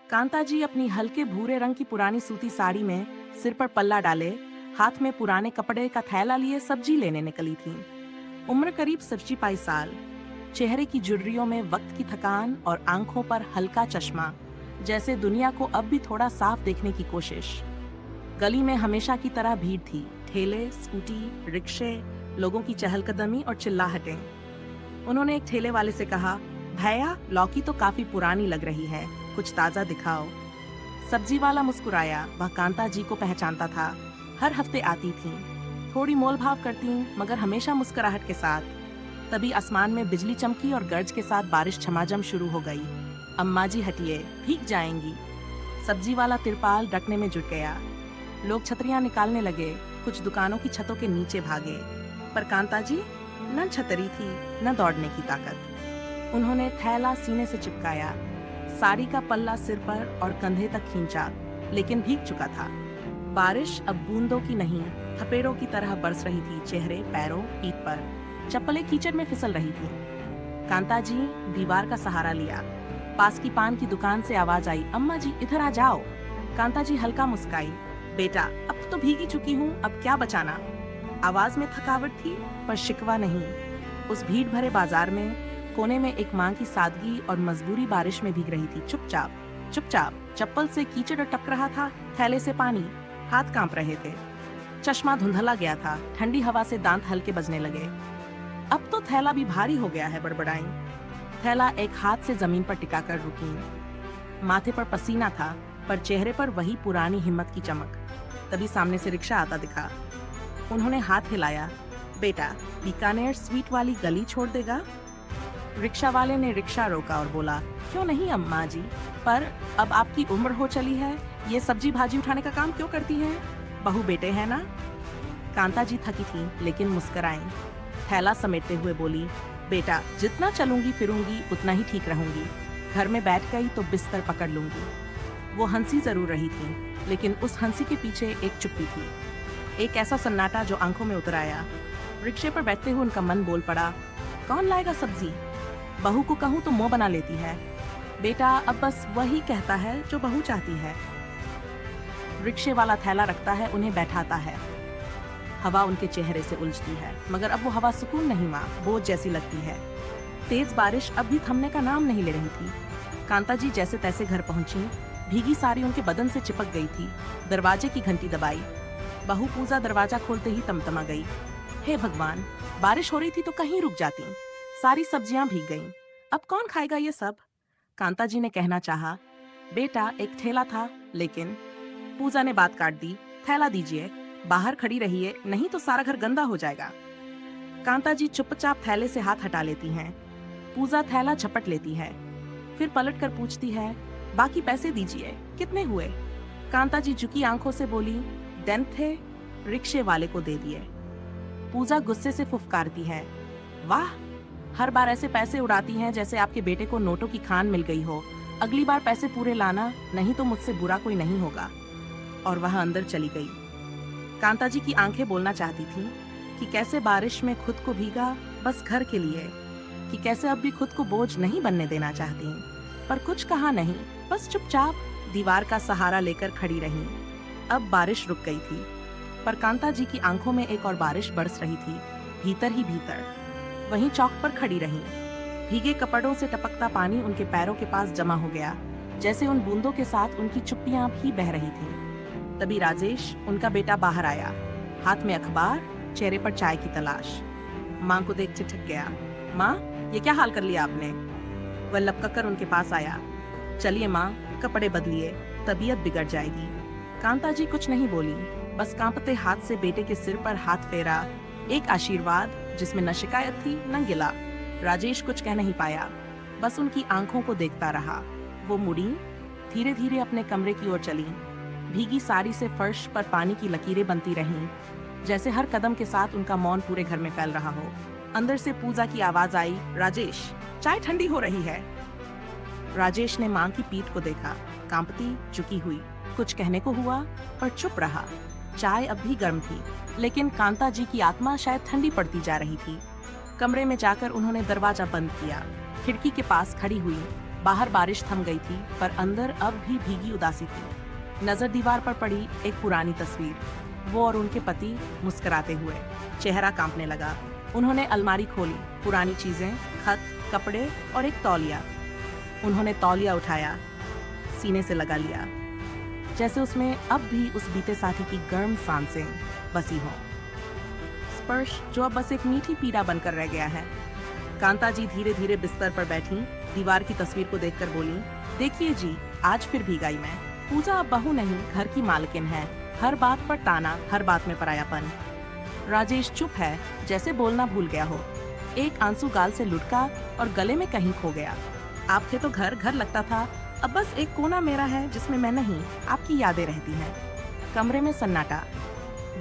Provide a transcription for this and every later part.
कांता जी अपनी हल्के भूरे रंग की पुरानी सूती साड़ी में सिर पर पल्ला डाले, हाथ में पुराने कपड़े का थैला लिए सब्जी लेने निकली थीं। उम्र करीब 75 साल। चेहरे की झुर्रियों में वक्त की थकान और आंखों पर हल्का चश्मा, जैसे दुनिया को अब भी थोड़ा साफ देखने की कोशिश। गली में हमेशा की तरह भीड़ थी। ठेले, स्कूटी, रिक्शे, लोगों की चहलकदमी और चिल्लाहटें। उन्होंने एक ठेले वाले से कहा, भैया लौकी तो काफी पुरानी लग रही है, कुछ ताजा दिखाओ। सब्जी वाला मुस्कुराया। वह कांता जी को पहचानता था। हर हफ्ते आती थीं, थोड़ी मोल भाव करती मगर हमेशा मुस्कुराहट के साथ। तभी आसमान में बिजली चमकी और गर्ज के साथ बारिश झमाझम शुरू हो गई। अम्मा जी हटिए, भीग जाएंगी। सब्जी वाला तिरपाल ढकने में जुट गया। लोग छतरियां निकालने लगे, कुछ दुकानों की छतों के नीचे भागे। पर कांता जी न छतरी थी न दौड़ने की ताकत। उन्होंने थैला सीने से चिपकाया, साड़ी का पल्ला सिर पर और कंधे तक खींचा, लेकिन भीग चुका था। बारिश अब बूंदों की नहीं, थपेड़ों की तरह बरस रही थी चेहरे, पैरों, पीठ पर। चप्पलें कीचड़ में फिसल रही थीं। कांता जी दीवार का सहारा लिया। पास की पान की दुकान से आवाज आई, अम्मा जी इधर आ जाओ। कांता जी हल्का मुस्काई, बेटा अब तो भीगी चुकी हूँ, अब क्या बचाना। आवाज में थकावट थी पर शिकवा नहीं। उस भीड़ भरे बाजार में कोने में एक मां की सादगी और मजबूरी बारिश में भीग रही थी, चुपचाप चुपचाप। चप्पल से कीचड़ टपक रहा था, थैले से पानी, हाथ कांप रहे थे। चश्मा धुंधला गया था, ठंडी हवा से दांत हल्के बजने लगे। अब तो थैला भी भारी हो गया है, बड़बड़ाई। थैला एक हाथ से जमीन पर टिकाकर रुकी। माथे पर पसीना था पर चेहरे पर वही पुरानी हिम्मत की चमक। तभी सामने से रिक्शा आता दिखा। उन्होंने हाथ हिलाया, बेटा बीकानेर स्वीट वाली गली छोड़ देगा। रिक्शा वाले ने रिक्शा रोका और बोला, क्यों नहीं अम्मा जी, पर अब आपकी उम्र हो चली है, ये सब्जी भाजी उठाने का काम क्यों करती हैं? बहू बेटे हैं ना। कांता जी थकी थी लेकिन मुस्कुराई। थैला समेटते हुए बोली, बेटा जितना चलूंगी फिरूंगी उतना ही ठीक रहूंगी। घर में बैठ गई तो बिस्तर पकड़ लूंगी। वो हंसी जरूर रही थी, लेकिन उस हंसी के पीछे एक चुप्पी थी, एक ऐसा सन्नाटा जो आंखों में उतर आया। रिक्शे पर बैठते हुए उनका मन बोल पड़ा, कौन लाएगा सब्जी? बहू को कहूँ तो मुंह बना लेती है। बेटा अब बस वही कहता है जो बहू चाहती है। रिक्शे वाला थैला रखता है, उन्हें बैठाता है। हवा उनके चेहरे से उलझती है, मगर अब वो हवा सुकून नहीं माँ, बोझ जैसी लगती है। तेज बारिश अब भी थमने का नाम नहीं ले रही थी। कांता जी जैसे तैसे घर पहुंची। भीगी साड़ी उनके बदन से चिपक गई थी। दरवाजे की घंटी दबाई। बहू पूजा दरवाजा खोलते ही तमतमा गई, हे भगवान, बारिश हो रही थी तो कहीं रुक जाती। सारी सब्जियां भीग गईं। अब कौन खाएगा ये सब? कांता जी ने कहना चाहा, बेटा एक ठेला था, लेकिन पूजा ने बात काट दी, थैला दीजिए, बाहर खड़ी रहिए, नहीं तो सारा घर गंदा हो जाएगा। कांता जी चुपचाप थैले से हाथ हटा लेती हैं। पूजा थैला झपट लेती है, फिर पलटकर पूछती है, बाकी पैसे दीजिए, कितने हुए? कांता जी झुकी आंखों से बोली, दिन थे, रिक्शे वाले को दे दिए। पूजा गुस्से से फुफकारती है, वाह, हर बार ऐसे पैसे उड़ाती हैं जैसे आपके बेटे को नोटों की खान मिल गई हो। अगली बार पैसे पूरे लाना, नहीं तो मुझसे बुरा कोई नहीं होगा। और वह अंदर चली गई। कांता जी की आंखें बोलना चाहती थीं कि कैसे बारिश में खुद को भीगा बस घर के लिए, कि कैसे अब भी खुद को बोझ नहीं बनने देना चाहती, पर कुछ कहा नहीं, बस चुपचाप दीवार का सहारा लेकर खड़ी रहीं। अब बारिश रुक गई थी, पर कांता जी की आंखों में एक और बारिश बरस रही थी, भीतर ही भीतर। वहीं चौक पर खड़ी रहीं। भीगे कपड़ों से टपकता पानी उनके पैरों के पास जमा हो गया, जैसे उन बूंदों के साथ उनकी चुप्पियां भी बह रही थीं। तभी राजेश, उनका बेटा, बाहर आया, हाथ में अखबार, चेहरे पर चाय की तलाश। माँ को देख ठिठक गया, माँ ये क्या हाल कर लिया आपने? वह लपक कर उनके पास आया, चलिए माँ, कपड़े बदलिए, तबीयत बिगड़ जाएगी। कांता जी कुछ नहीं बोली, बस कांपते हाथ से बेटे के सिर पर हाथ फेरा, एक आशीर्वाद जिसमें न शिकायत थी न गिला। राजेश कुछ कह नहीं पाया, बस उनकी आंखों को देखता रहा। वो मुड़ी, धीरे धीरे अपने कमरे की ओर चली। भीगी साड़ी से फर्श पर पानी की लकीरें बनती रहीं, जैसे हर कदम के साथ उनका मौन पूरे घर में फैल रहा हो। अंदर से पूजा की आवाज आई, राजेश चाय ठंडी हो रही है। राजेश ने माँ की पीठ को देखा, कांपती, झुकी हुई। कुछ कहने को हुआ पर चुप रहा। चाय अब भी गर्म थी, लेकिन कांता जी की आत्मा शायद ठंडी पड़ती जा रही थी। कमरे में जाकर उन्होंने दरवाजा बंद किया, खिड़की के पास खड़ी हुई। बाहर बारिश थम गई थी, पर अंदर अब भी भीगी उदासी थी। नजर दीवार पर पड़ी एक पुरानी तस्वीर, वो और उनके पति मुस्कुराते हुए। चेहरा कांपने लगा। उन्होंने अलमारी खोली, पुरानी चीजें, खत, कपड़े और एक तौलिया। उन्होंने तौलिया उठाया, सीने से लगा लिया, जैसे उसमें अब भी उस बीते साथी की गर्म सांसें बसी हों। स्पर्श जो अब बस एक मीठी पीड़ा बनकर रह गया है। कांता जी धीरे धीरे बिस्तर पर बैठी, दीवार की तस्वीर को देखकर बोली, देखिए जी, आज फिर भीग आई मैं। पूजा अब बहू नहीं, घर की मालकिन है। हर बात पर ताना, हर बात में परायापन। राजेश चुप है, जैसे बोलना भूल गया हो। एक आंसू गाल से लुढ़का और गले में कहीं खो गया। आप थे तो घर घर लगता था, अब बस एक कोना मेरा है जिसमें मैं नहीं, आपकी यादें रहती हैं। कमरे में सन्नाटा।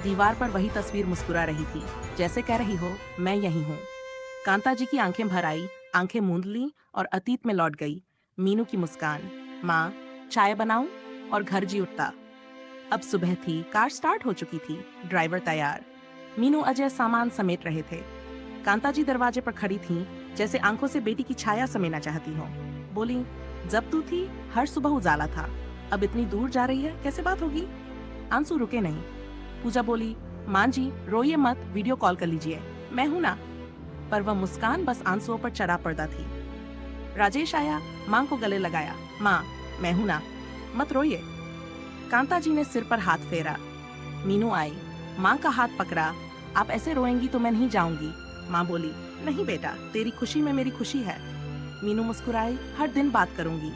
दीवार पर वही तस्वीर मुस्कुरा रही थी, जैसे कह रही हो, मैं यही हूँ। कांता जी की आंखें भर आई, आंखें मूंद ली और अतीत में लौट गई। मीनू की मुस्कान, माँ चाय बनाऊं, और घर जी उठता। अब सुबह थी, कार स्टार्ट हो चुकी थी, ड्राइवर तैयार। मीनू अजय सामान समेट रहे थे। कांता जी दरवाजे पर खड़ी थीं, जैसे आंखों से बेटी की छाया समेटना चाहती हो। बोली, जब तू थी हर सुबह उजाला था, अब इतनी दूर जा रही है, कैसे बात होगी? आंसू रुके नहीं। पूजा बोली, माँ जी रोइए मत, वीडियो कॉल कर लीजिए, मैं हूं ना। पर वह मुस्कान बस आंसुओं पर चढ़ा पर्दा थी। राजेश आया, माँ को गले लगाया, माँ मैं हूं ना, मत रोइए। कांता जी ने सिर पर हाथ फेरा। मीनू आई, माँ का हाथ पकड़ा, आप ऐसे रोएंगी तो मैं नहीं जाऊंगी। माँ बोली, नहीं बेटा, तेरी खुशी में मेरी खुशी है। मीनू मुस्कुराई, हर दिन बात करूंगी।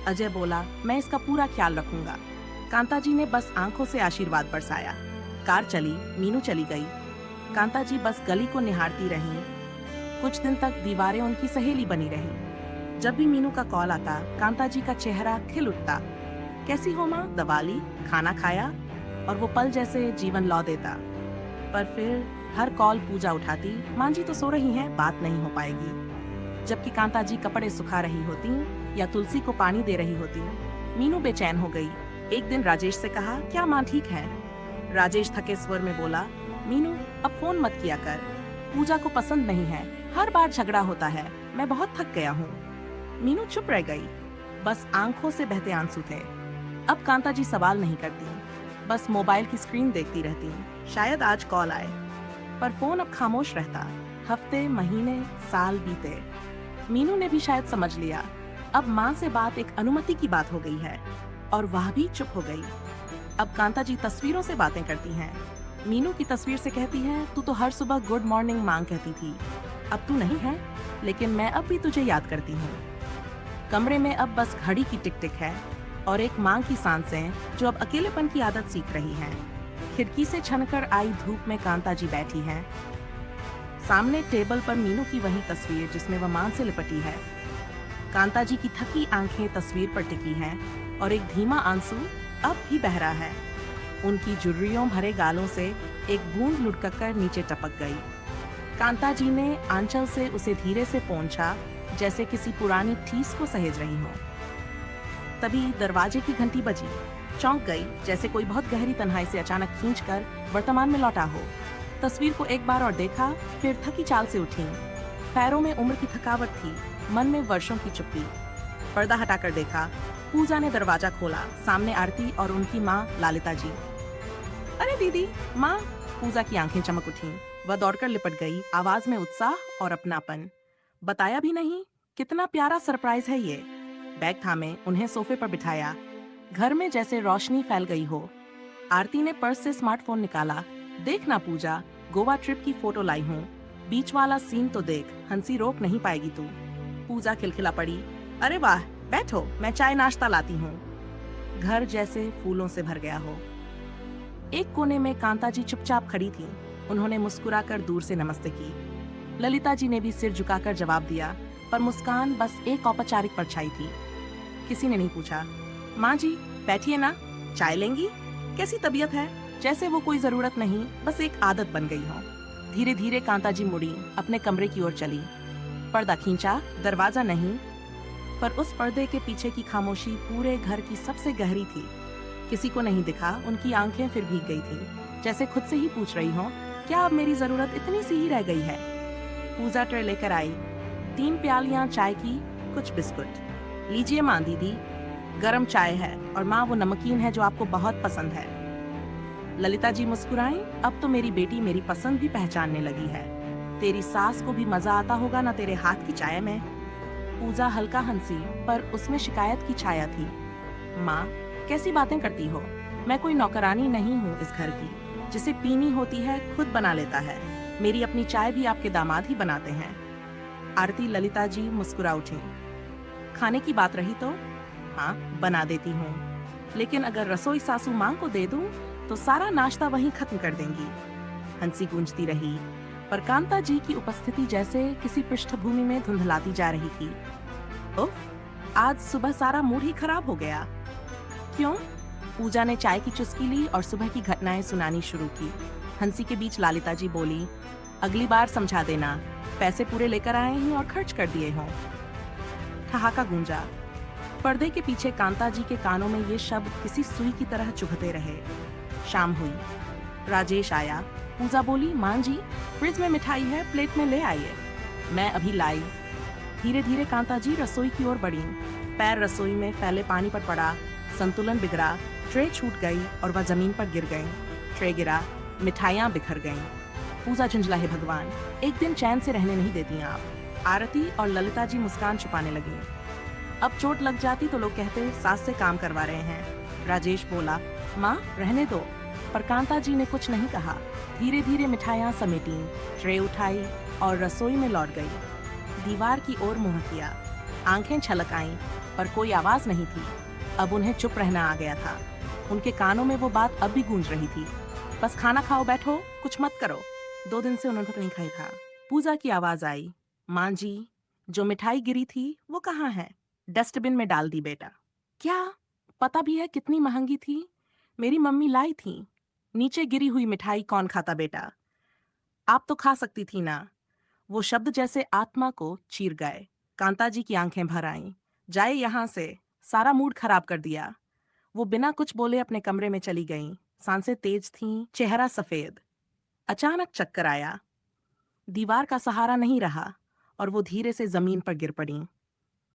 अजय बोला, मैं इसका पूरा ख्याल रखूंगा। कांता जी ने बस आंखों से आशीर्वाद बरसाया। कार चली, मीनू चली गई। कांता जी बस गली को निहारती रहीं। कुछ दिन तक दीवारें उनकी सहेली बनी रही। जब भी मीनू का कॉल आता, कांता जी का चेहरा खिल उठता। कैसी हो माँ? दवा ली, खाना खाया, और वो पल जैसे जीवन लौ देता। पर फिर हर कॉल पूजा उठाती, माँ जी तो सो रही हैं, बात नहीं हो पाएगी। जबकि कांता जी कपड़े सुखा रही होती या तुलसी को पानी दे रही होती। मीनू बेचैन हो गई। एक दिन राजेश से कहा, क्या माँ ठीक है? राजेश थके स्वर में बोला, मीनू अब फोन मत किया कर, पूजा को पसंद नहीं है, हर बार झगड़ा होता है, मैं बहुत थक गया हूँ। मीनू चुप रह गई, बस आंखों से बहते आंसू थे। अब कांता जी सवाल नहीं करती, बस मोबाइल की स्क्रीन देखती रहती। शायद आज कॉल आए, पर फोन अब खामोश रहता। हफ्ते, महीने, साल बीते। मीनू ने भी शायद समझ लिया, अब माँ से बात एक अनुमति की बात हो गई है, और वह भी चुप हो गई। अब कांता जी तस्वीरों से बातें करती हैं। मीनू की तस्वीर से कहती है, तू तो हर सुबह गुड मॉर्निंग मांग कहती थी, अब तू नहीं है, लेकिन मैं अब भी तुझे याद करती हूँ। कमरे में अब बस घड़ी की टिक टिक है और एक माँ की सांसें जो अब अकेलेपन की आदत सीख रही हैं। खिड़की से छनकर आई धूप में कांता जी बैठी हैं। सामने टेबल पर मीनू की वही तस्वीर जिसमें वह मां से लिपटी है। कांता जी की थकी आंखें तस्वीर पर टिकी हैं और एक धीमा आंसू अब भी बह रहा है। उनकी झुर्रियों भरे गालों से एक बूंद लुढ़ककर नीचे टपक गई। कांता जी ने आंचल से उसे धीरे से पोंछा, जैसे किसी पुरानी ठीस को सहेज रही हो। तभी दरवाजे की घंटी बजी। चौंक गई, जैसे कोई बहुत गहरी तन्हाई से अचानक खींचकर वर्तमान में लौटा हो। तस्वीर को एक बार और देखा, फिर थकी चाल से उठी। पैरों में उम्र की थकावट थी, मन में वर्षों की चुप्पी। पर्दा हटाकर देखा, पूजा ने दरवाजा खोला। सामने आरती और उनकी माँ ललिता जी। अरे दीदी, माँ! पूजा की आंखें चमक उठी। वह दौड़कर लिपट गई, आवाज में उत्साह और अपनापन। बताया भी नहीं, कितना प्यारा सरप्राइज है ये। बैग थामे उन्हें सोफे पर बिठाया। घर में जैसे रोशनी फैल गई हो। आरती ने पर्स से स्मार्टफोन निकाला। देखना पूजा, गोवा ट्रिप की फोटो लाई हूँ, बीच वाला सीन तो देख, हंसी रोक नहीं पाएगी तू। पूजा खिलखिला पड़ी। अरे वाह, बैठो, मैं चाय नाश्ता लाती हूँ। घर जैसे फूलों से भर गया हो। एक कोने में कांता जी चुपचाप खड़ी थी। उन्होंने मुस्कुराकर दूर से नमस्ते की। ललिता जी ने भी सिर झुकाकर जवाब दिया, पर मुस्कान बस एक औपचारिक परछाई थी। किसी ने नहीं पूछा, माँ जी बैठिए ना, चाय लेंगी? कैसी तबीयत है? जैसे वो कोई जरूरत नहीं, बस एक आदत बन गई हो। धीरे धीरे कांता जी मुड़ी, अपने कमरे की ओर चली। पर्दा खींचा, दरवाजा नहीं, पर उस पर्दे के पीछे की खामोशी पूरे घर की सबसे गहरी थी। किसी को नहीं दिखा, उनकी आंखें फिर भीग गई थी, जैसे खुद से ही पूछ रही हो, क्या अब मेरी जरूरत इतनी सी ही रह गई है? पूजा ट्रे लेकर आई। 3 प्यालियां चाय की, कुछ बिस्कुट। लीजिए माँ दीदी, गरम चाय है और माँ वो नमकीन है जो आपको बहुत पसंद है। ललिता जी मुस्कुराई, अब तो मेरी बेटी मेरी पसंद भी पहचानने लगी है। तेरी सास को भी मजा आता होगा ना तेरे हाथ की चाय में। पूजा हल्का हंसी, पर उसमें शिकायत की छाया थी। माँ, कैसी बातें करती हो? मैं कोई नौकरानी नहीं हूँ इस घर की। जिसे पीनी होती है खुद बना लेता है। मेरी अपनी चाय भी आपके दामाद ही बनाते हैं। आरती ललिता जी मुस्कुरा उठी। खाने की बात रही तो हाँ, बना देती हूँ। लेकिन अगर रसोई सासू माँ को दे दूँ तो सारा नाश्ता वहीं खत्म कर देंगी। हंसी गूंजती रही, पर कांता जी की उपस्थिति जैसे किसी पृष्ठभूमि में धुंधलाती जा रही थी। उफ, आज सुबह सारा मूड ही खराब हो गया। क्यों? पूजा ने चाय की चुस्की ली और सुबह की घटनाएं सुनानी शुरू की। हंसी के बीच लालिता जी बोली, अगली बार समझा देना, पैसे पूरे लेकर आए हैं और खर्च कर दिए हों। ठहाका गूंजा। पर्दे के पीछे कांता जी के कानों में ये शब्द किसी सुई की तरह चुभते रहे। शाम हुई। राजेश आया। पूजा बोली, मां जी, फ्रिज में मिठाई है, प्लेट में ले आइए। मैं अभी लाई। धीरे धीरे कांता जी रसोई की ओर बढ़ी। पैर रसोई में फैले पानी पर पड़ा, संतुलन बिगड़ा, ट्रे छूट गई और वह जमीन पर गिर गई। ट्रे गिरा, मिठाइयां बिखर गईं। पूजा झुंझलाए, भगवान, एक दिन चैन से रहने नहीं देती आप। आरती और ललिता जी मुस्कान छुपाने लगी। अब चोट लग जाती तो लोग कहते सास से काम करवा रहे हैं। राजेश बोला, माँ रहने दो। पर कांता जी ने कुछ नहीं कहा। धीरे धीरे मिठाइयाँ समेटी, ट्रे उठाई और रसोई में लौट गई। दीवार की ओर मुंह किया। आंखें छलक आईं, पर कोई आवाज नहीं थी। अब उन्हें चुप रहना आ गया था। उनके कानों में वो बात अब भी गूंज रही थी, बस खाना खाओ, बैठो, कुछ मत करो। 2 दिन से उन्होंने नहीं खाई था। पूजा की आवाज आई, माँ जी, जो मिठाई गिरी थी वो कहाँ है? डस्टबिन में डाल दी बेटा। क्या? पता भी है कितनी महंगी थी? मेरी मम्मी लाई थी। नीचे गिरी हुई मिठाई कौन खाता बेटा? आप तो खा सकती थी ना। वो शब्द जैसे आत्मा को चीर गए। कांता जी की आंखें भर आईं। जाए यहाँ से, सारा मूड खराब कर दिया। वो बिना कुछ बोले अपने कमरे में चली गईं। सांसें तेज थीं, चेहरा सफेद। अचानक चक्कर आया। दीवार का सहारा नहीं रहा और वो धीरे से जमीन पर गिर पड़ी।